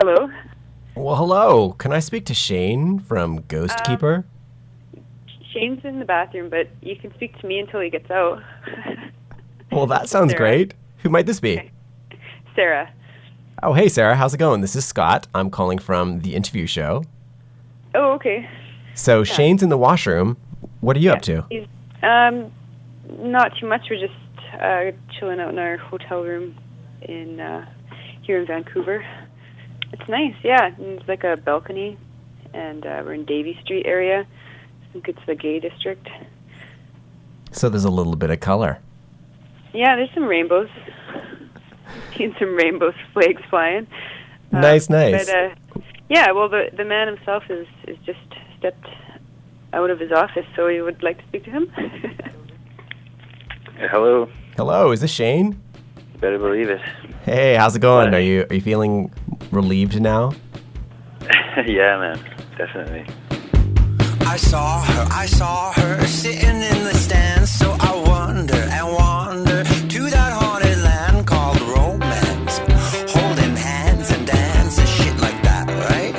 Hello? Well, hello. Can I speak to Shane from Ghostkeeper? Shane's in the bathroom, but you can speak to me until he gets out. Well, that sounds Sarah. Great. Who might this be? Okay. Sarah. Oh, hey, Sarah. How's it going? This is Scott. I'm calling from the interview show. Oh, okay. So Shane's in the washroom. What are you up to? He's, not too much. We're just chilling out in our hotel room in here in Vancouver. It's nice, yeah. It's like a balcony, and we're in Davie Street area. I think it's the gay district. So there's a little bit of color. Yeah, there's some rainbows. Seen some rainbow flags flying. Nice. But, yeah, well, the man himself is just stepped out of his office, so we would like to speak to him. Hello. Hello, is this Shane? You better believe it. Hey, how's it going? Are you feeling relieved now? Yeah, man, definitely. I saw her sitting in the stands, so I wander to that haunted land called romance, holding hands and dance and shit like that, right?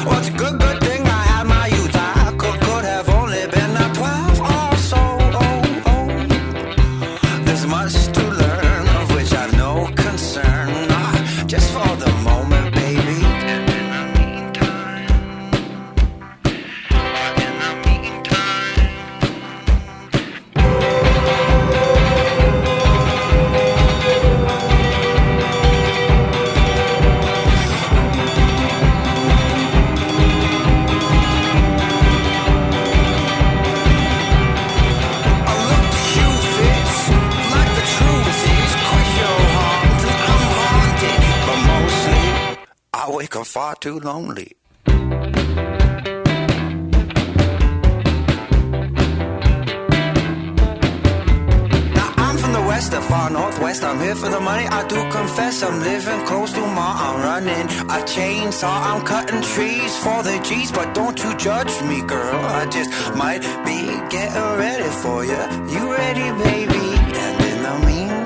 Well, it's a good thing I had my youth. I could have only been 12 or so. There's much to learn, of which I've no concern, just for the moment, baby. I wake up far too lonely. Now I'm from the west, the far northwest. I'm here for the money, I do confess. I'm living close to I'm running a chainsaw. I'm cutting trees for the G's, but don't you judge me, girl. I just might be getting ready for you. You ready, baby? And in the meantime,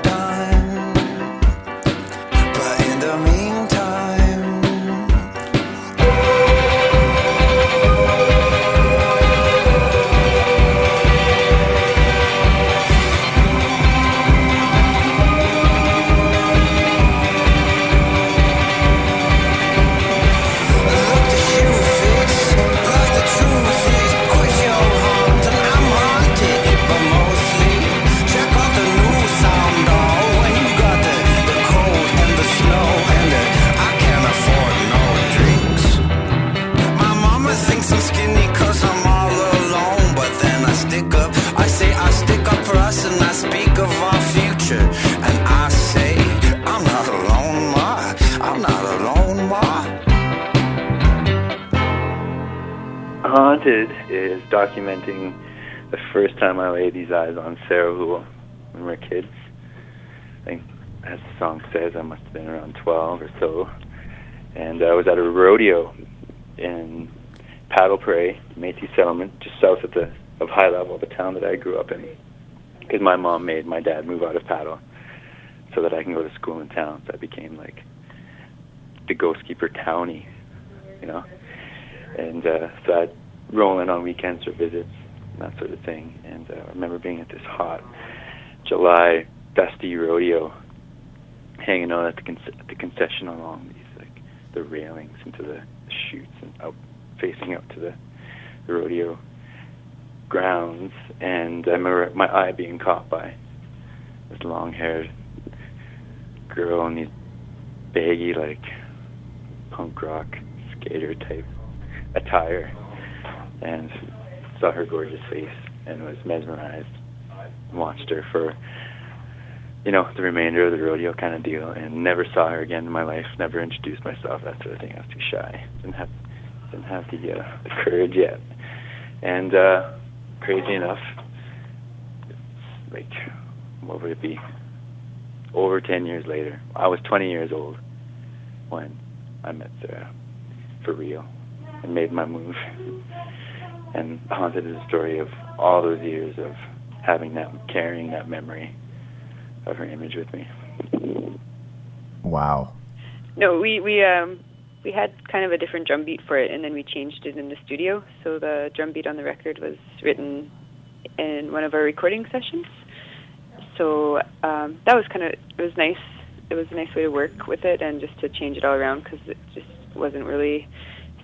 Haunted is documenting the first time I laid these eyes on Sarah Houle when we were kids. I think, as the song says, I must have been around 12 or so. And I was at a rodeo in Paddle Prairie, Métis settlement, just south of High Level, the town that I grew up in. Because my mom made my dad move out of Paddle so that I can go to school in town. So I became like the Ghostkeeper townie, you know. And so I'd roll in on weekends for visits and that sort of thing. And I remember being at this hot July dusty rodeo, hanging out at the concession along these like the railings into the chutes and out facing up to the rodeo grounds. And I remember my eye being caught by this long-haired girl in these baggy like punk rock skater type attire, and saw her gorgeous face and was mesmerized. Watched her for, you know, the remainder of the rodeo kind of deal, and never saw her again in my life. Never introduced myself, that sort of thing. I was too shy. Didn't have the courage yet. And crazy enough, it's like, what would it be? Over 10 years later, I was 20 years old when I met Sarah for real and made my move. And Haunted is a story of all those years of carrying that memory of her image with me. Wow. No, we we had kind of a different drum beat for it, and then we changed it in the studio. So the drum beat on the record was written in one of our recording sessions. So that was it was nice. It was a nice way to work with it and just to change it all around because it just wasn't really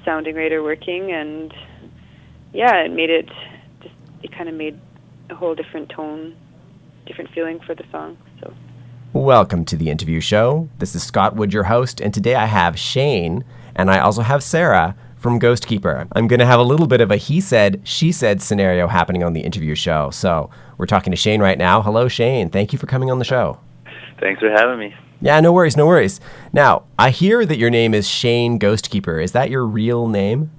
sounding right or working. And yeah, it kind of made a whole different tone, different feeling for the song. So. Welcome to the interview show. This is Scott Wood, your host, and today I have Shane, and I also have Sarah from Ghostkeeper. I'm going to have a little bit of a he said, she said scenario happening on the interview show. So we're talking to Shane right now. Hello, Shane. Thank you for coming on the show. Thanks for having me. Yeah, no worries, no worries. Now, I hear that your name is Shane Ghostkeeper. Is that your real name?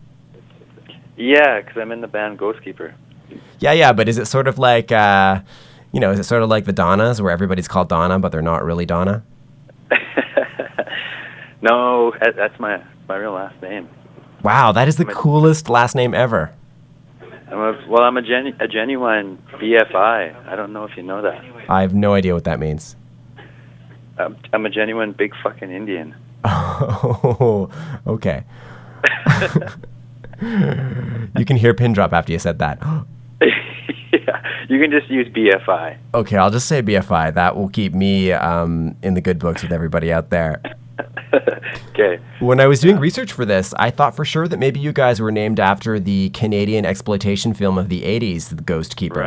Yeah, because I'm in the band Ghostkeeper. Yeah, but is it sort of like, is it sort of like the Donnas, where everybody's called Donna, but they're not really Donna? No, that's my real last name. Wow, that is the coolest last name ever. I'm a genuine B.F.I. I don't know if you know that. I have no idea what that means. I'm a genuine big fucking Indian. Oh, okay. You can hear pin drop after you said that. Yeah, you can just use B.F.I. Okay, I'll just say B.F.I. That will keep me in the good books with everybody out there. Okay. When I was doing research for this, I thought for sure that maybe you guys were named after the Canadian exploitation film of the 80s, The Ghostkeeper.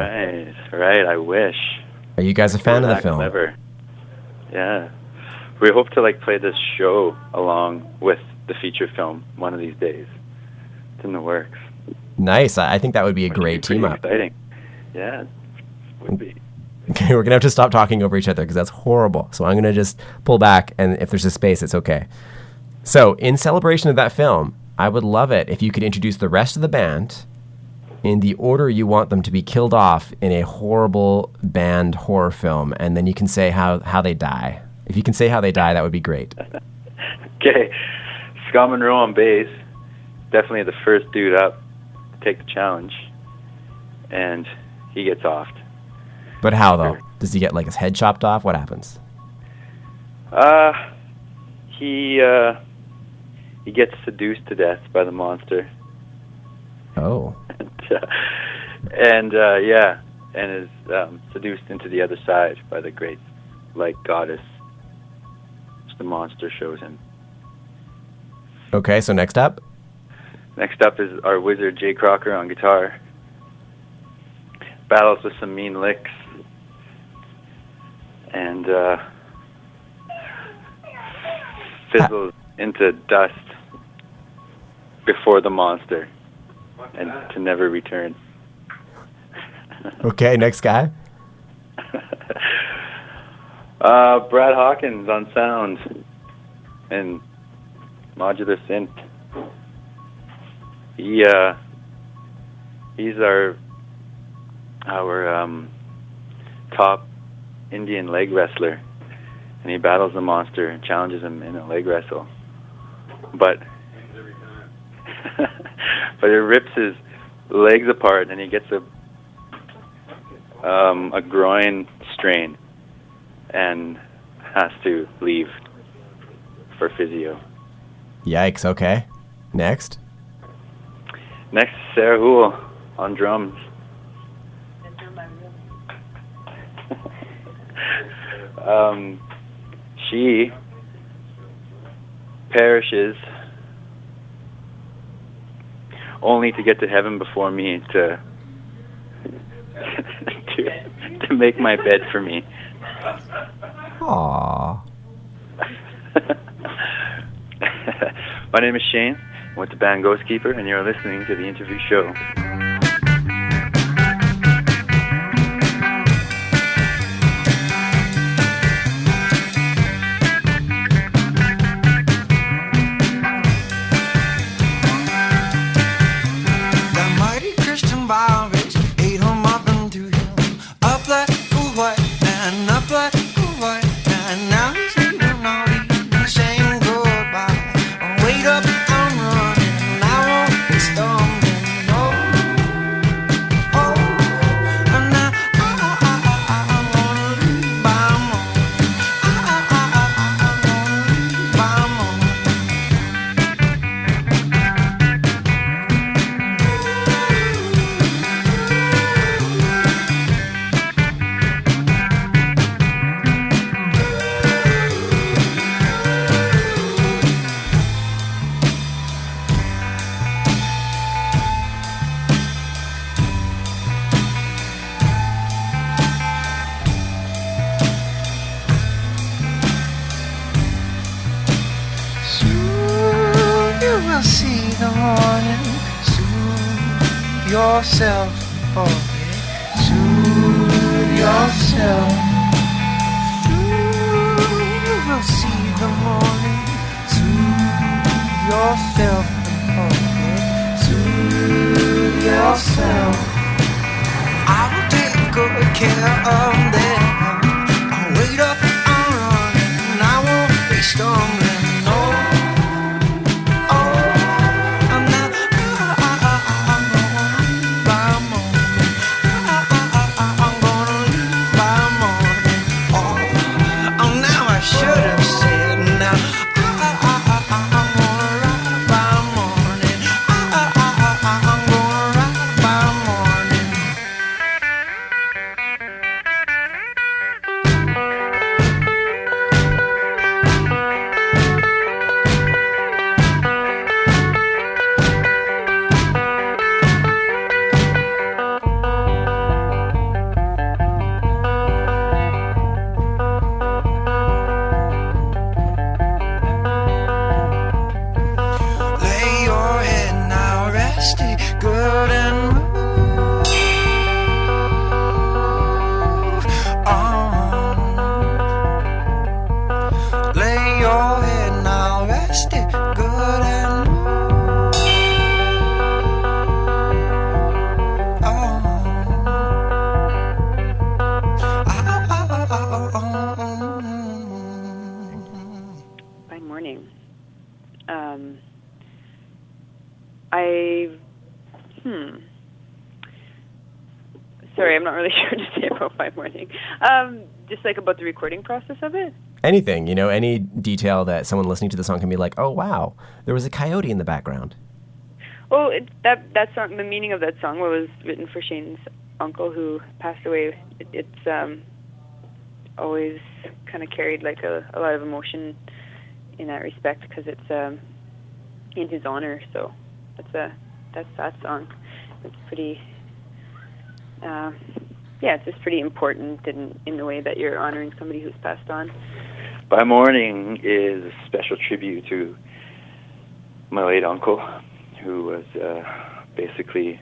Right, I wish. Are you guys a fan of the film? Clever. Yeah. We hope to play this show along with the feature film one of these days. It's in the works. Nice. I think that would be a great team up. Exciting. Yeah, it would be. Okay, we're going to have to stop talking over each other because that's horrible. So I'm going to just pull back, and if there's a space, it's okay. So in celebration of that film, I would love it if you could introduce the rest of the band in the order you want them to be killed off in a horrible band horror film, and then you can say how they die. If you can say how they die, that would be great. Okay. Scott Monroe on bass, definitely the first dude up to take the challenge, and he gets offed. But how, though? Does he get, his head chopped off? What happens? He gets seduced to death by the monster. Oh. And is seduced into the other side by the great light goddess, which the monster shows him. Okay, so next up? Next up is our wizard, Jay Crocker, on guitar. Battles with some mean licks. And fizzles into dust before the monster and to never return. Okay, next guy. Brad Hawkins on sound and modular synth. He's our top Indian leg wrestler, and he battles the monster and challenges him in a leg wrestle. But it rips his legs apart, and he gets a groin strain and has to leave for physio. Yikes, okay. Next, Sarah Houle on drums. She perishes only to get to heaven before me to make my bed for me. Aww. My name is Shane. I'm with the band Ghostkeeper, and you're listening to the interview show. Wait up, I'm running, I won't be stumbling. will see the morning. Soothe yourself, oh yeah. Soothe yourself. You will see the morning. Soothe yourself, oh yeah. Soothe yourself. I will take good care of them. I'll wait up on and I won't be stumbling. No. Sorry, I'm not really sure to say about my morning. Just like about the recording process of it? Anything, you know, any detail that someone listening to the song can be like, oh, wow, there was a coyote in the background. Well, that song, the meaning of that song was written for Shane's uncle who passed away. It's always kind of carried like a lot of emotion in that respect because it's in his honor. So that's that song. It's pretty, it's just pretty important in the way that you're honoring somebody who's passed on. By Morning is a special tribute to my late uncle, who was basically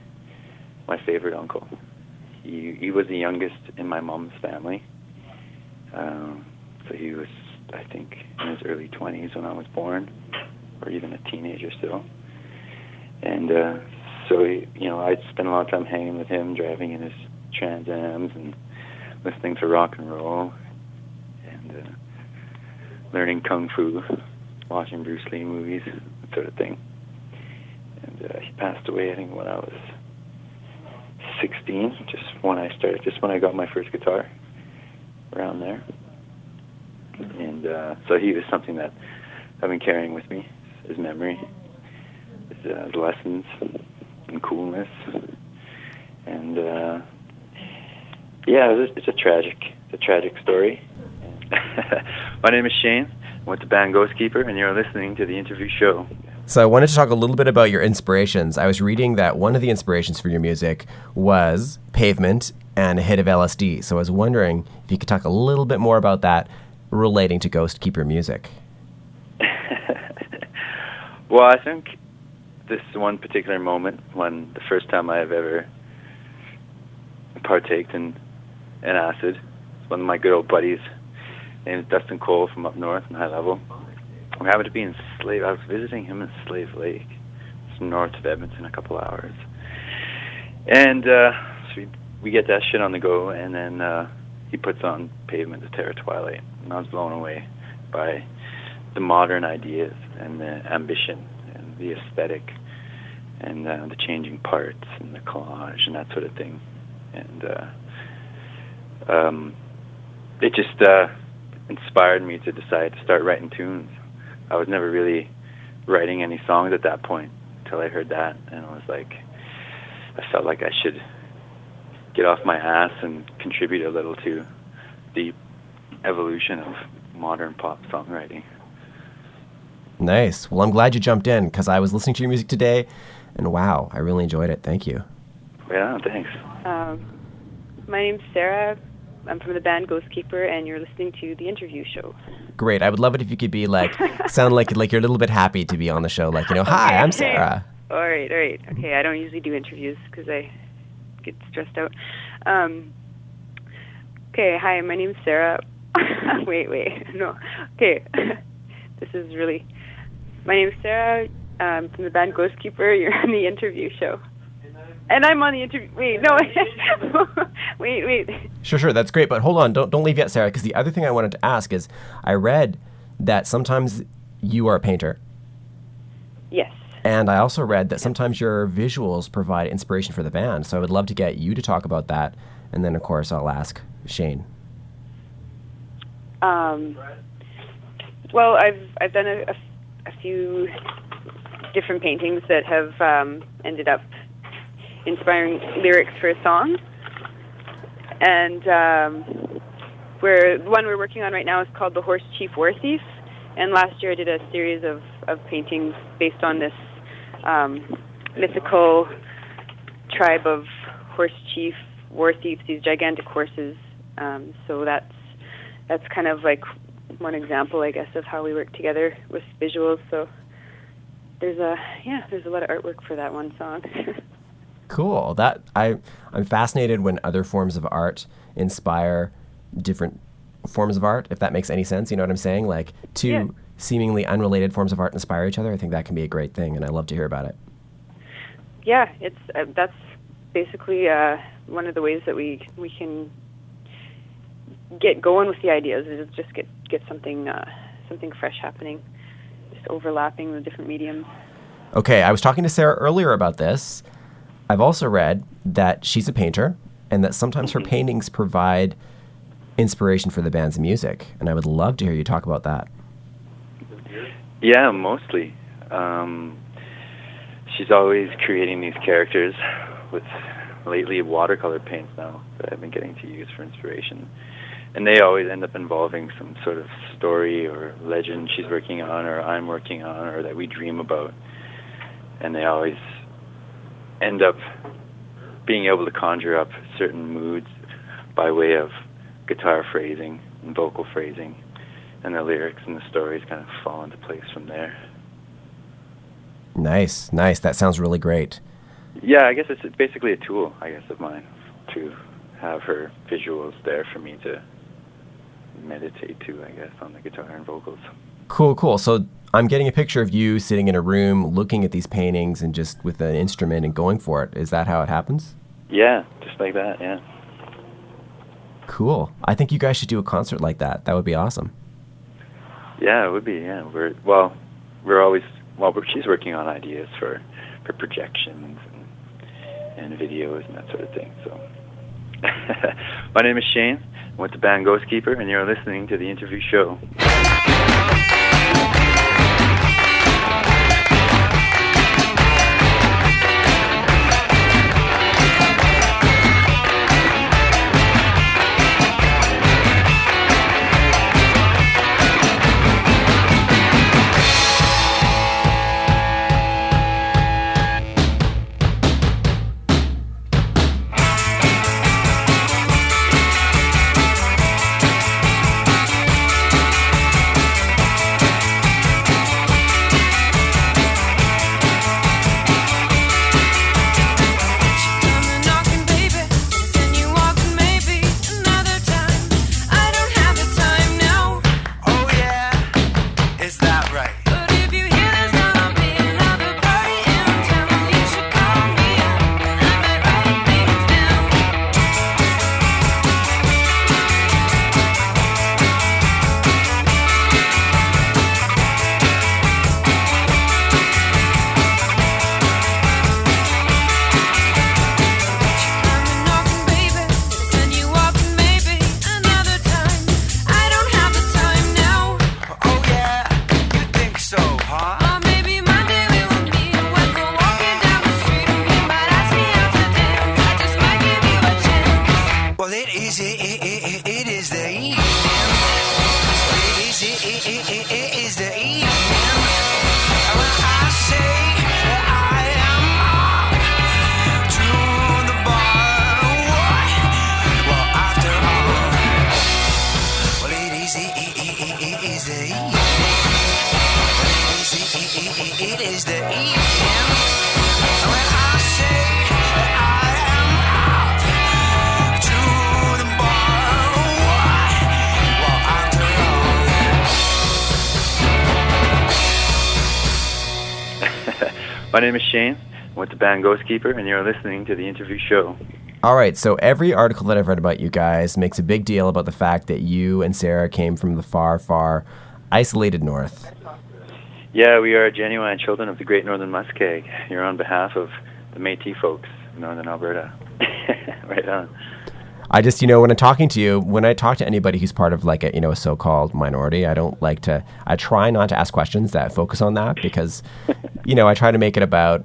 my favorite uncle. He was the youngest in my mom's family. So he was, I think, in his early 20s when I was born, or even a teenager still. And so, I'd spend a lot of time hanging with him, driving in his Trans Ams and listening to rock and roll and learning kung fu, watching Bruce Lee movies, that sort of thing. And he passed away, I think, when I was 16, just when I got my first guitar, around there. And so he was something that I've been carrying with me, his memory, his lessons and coolness. And it's a tragic story. My name is Shane. I'm with the band Ghostkeeper, and you're listening to the interview show. So I wanted to talk a little bit about your inspirations. I was reading that one of the inspirations for your music was Pavement and a hit of LSD. So I was wondering if you could talk a little bit more about that relating to Ghostkeeper music. Well, I think this one particular moment, when the first time I've ever partaked in an acid, one of my good old buddies named Dustin Cole from up north in High Level. I happened to be in Slave. I was visiting him in Slave Lake. It's north of Edmonton, a couple hours. And so we get that shit on the go, and then he puts on Pavement, the Terror Twilight. And I was blown away by the modern ideas and the ambition and the aesthetic and the changing parts and the collage and that sort of thing. And it just inspired me to decide to start writing tunes. I was never really writing any songs at that point until I heard that, and I was like, I felt like I should get off my ass and contribute a little to the evolution of modern pop songwriting. Nice. Well, I'm glad you jumped in, because I was listening to your music today, and wow, I really enjoyed it. Thank you. Yeah, thanks. My name's Sarah. I'm from the band Ghostkeeper, and you're listening to The Interview Show. Great. I would love it if you could be like, sound like you're a little bit happy to be on the show. Like, hi, I'm Sarah. All right. Okay, I don't usually do interviews because I get stressed out. Okay, hi, my name's Sarah. wait, no. Okay, this is really... My name's Sarah, from the band Ghostkeeper. You're on The Interview Show. And I'm on the interview. Wait, no. wait. Sure. That's great. But hold on. Don't leave yet, Sarah, because the other thing I wanted to ask is I read that sometimes you are a painter. Yes. And I also read that sometimes your visuals provide inspiration for the band. So I would love to get you to talk about that. And then, of course, I'll ask Shane. Well, I've done a few different paintings that have ended up inspiring lyrics for a song, and the one we're working on right now is called The Horse Chief War Thief, and last year I did a series of paintings based on this mythical tribe of horse chief war thieves, these gigantic horses, so that's kind of like one example, I guess, of how we work together with visuals. So there's a lot of artwork for that one song. Cool. I'm fascinated when other forms of art inspire different forms of art, if that makes any sense. You know what I'm saying? Like two seemingly unrelated forms of art inspire each other. I think that can be a great thing, and I love to hear about it. Yeah, it's that's basically one of the ways that we can get going with the ideas, is just get something fresh happening, just overlapping the different mediums. Okay, I was talking to Sarah earlier about this. I've also read that she's a painter and that sometimes her paintings provide inspiration for the band's music, and I would love to hear you talk about that. Yeah, mostly. She's always creating these characters with lately watercolor paints now that I've been getting to use for inspiration. And they always end up involving some sort of story or legend she's working on or I'm working on or that we dream about. And they always end up being able to conjure up certain moods by way of guitar phrasing and vocal phrasing, and the lyrics and the stories kind of fall into place from there. Nice. That sounds really great. Yeah, I guess it's basically a tool, I guess, of mine to have her visuals there for me to meditate to, I guess, on the guitar and vocals. Cool. So I'm getting a picture of you sitting in a room looking at these paintings and just with an instrument and going for it. Is that how it happens? Yeah, just like that, yeah. Cool. I think you guys should do a concert like that. That would be awesome. Yeah, it would be, yeah. She's working on ideas for projections and videos and that sort of thing, so. My name is Shane. I'm with the band Ghostkeeper, and you're listening to The Interview Show. It is the evening when I say that I am up to the bar. Well, after all, My name is Shane. I'm with the band Ghostkeeper, and you're listening to the interview show. All right, so every article that I've read about you guys makes a big deal about the fact that you and Sarah came from the far, far isolated north. Yeah, we are genuine children of the Great Northern Muskeg. You're on behalf of the Métis folks in Northern Alberta. Right on. I just, when I'm talking to you, when I talk to anybody who's part of like a, a so-called minority, I try not to ask questions that focus on that because, I try to make it about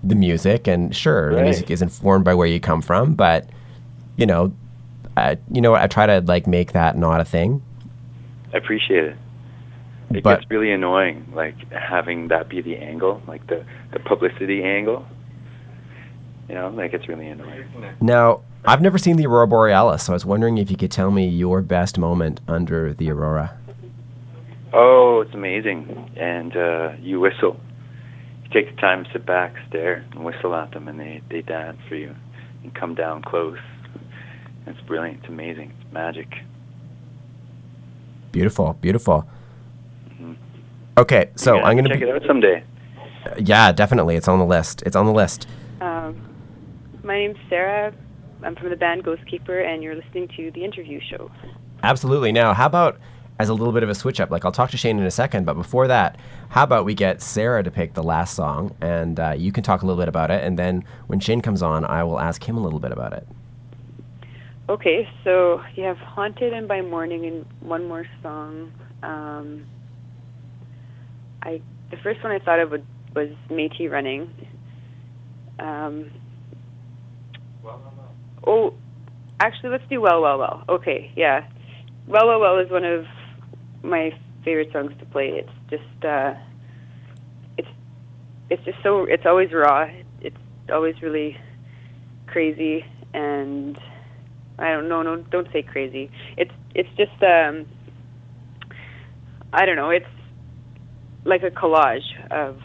the music, and sure, right. The music is informed by where you come from, but, I try to like make that not a thing. I appreciate it. It gets really annoying, like having that be the angle, like the publicity angle. It's really annoying. Now, I've never seen the Aurora Borealis, so I was wondering if you could tell me your best moment under the aurora. Oh, it's amazing. And you whistle. You take the time to sit back, stare, and whistle at them, and they dance for you and come down close. It's brilliant. It's amazing. It's magic. Beautiful, beautiful. Mm-hmm. Okay, so I'm going to check it out someday. Yeah, definitely. It's on the list. My name's Sarah. I'm from the band Ghostkeeper, and you're listening to the interview show. Absolutely. Now, how about as a little bit of a switch up? Like, I'll talk to Shane in a second, but before that, how about we get Sarah to pick the last song, and you can talk a little bit about it, and then when Shane comes on, I will ask him a little bit about it. Okay, so you have Haunted and By Morning and one more song. The first one I thought of was Métis Running. Oh, actually, let's do Well, Well, Well. Okay, yeah. Well, Well, Well is one of my favorite songs to play. It's just, it's just so, it's always raw. It's always really crazy, and I don't know, no, don't say crazy. It's just, I don't know, it's like a collage of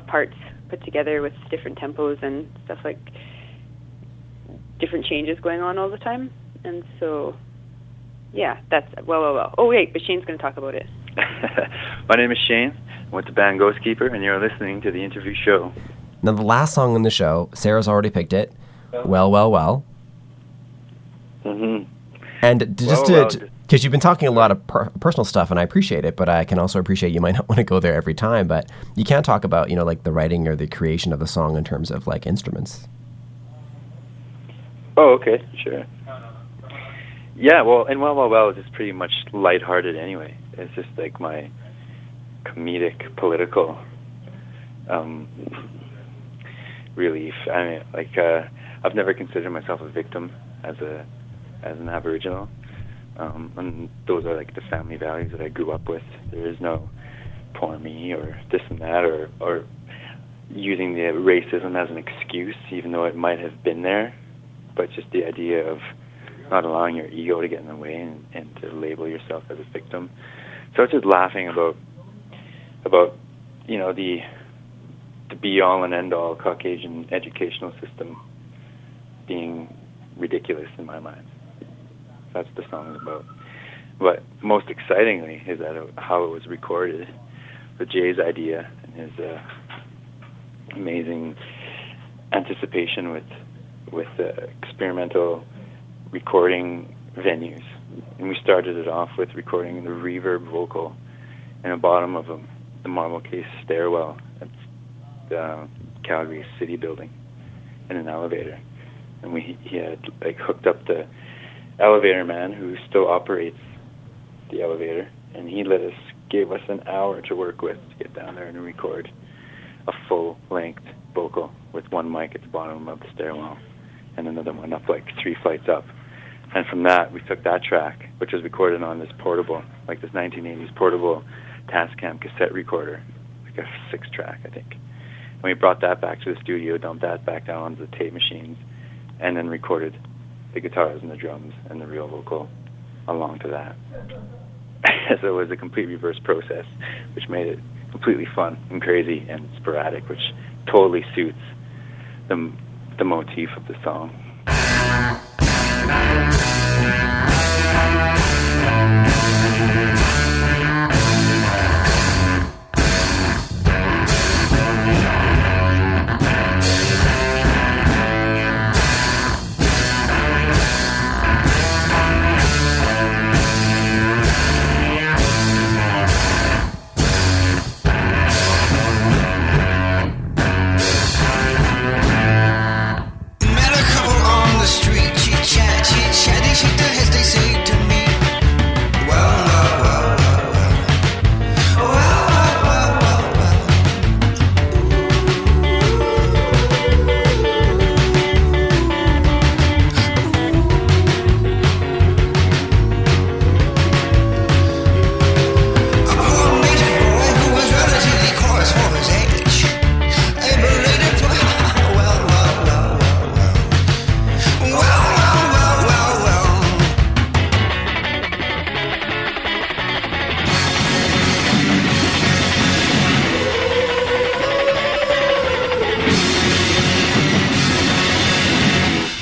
parts put together with different tempos and stuff, like different changes going on all the time. And so, yeah, that's well. Oh, wait, but Shane's going to talk about it. My name is Shane. I'm with the band Ghostkeeper, and you're listening to the interview show. Now, the last song on the show, Sarah's already picked it. Well. Mm-hmm. And because you've been talking a lot of personal stuff, and I appreciate it, but I can also appreciate you might not want to go there every time, but you can't talk about, like the writing or the creation of the song in terms of like instruments. Oh, okay, sure. Yeah, well, and Well is just pretty much lighthearted anyway. It's just like my comedic, political relief. I mean, like, I've never considered myself a victim as an Aboriginal. And those are like the family values that I grew up with. There is no poor me or this and that or using the racism as an excuse, even though it might have been there. But just the idea of not allowing your ego to get in the way and to label yourself as a victim. So it's just laughing about the be-all and end-all Caucasian educational system being ridiculous in my mind. That's what the song is about. But most excitingly is how it was recorded. With Jay's idea and his amazing anticipation with experimental recording venues. And we started it off with recording the reverb vocal in the bottom of the marble case stairwell at the Calgary City Building in an elevator. And he had like hooked up the elevator man who still operates the elevator, and he gave us an hour to work with to get down there and record a full-length vocal with one mic at the bottom of the stairwell and another one up like 3 flights up. And from that, we took that track, which was recorded on this portable, like this 1980s portable Tascam cassette recorder, like a 6-track, I think. And we brought that back to the studio, dumped that back down onto the tape machines, and then recorded the guitars and the drums and the real vocal along to that. So it was a complete reverse process, which made it completely fun and crazy and sporadic, which totally suits the motif of the song.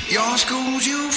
Your school, you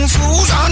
fools are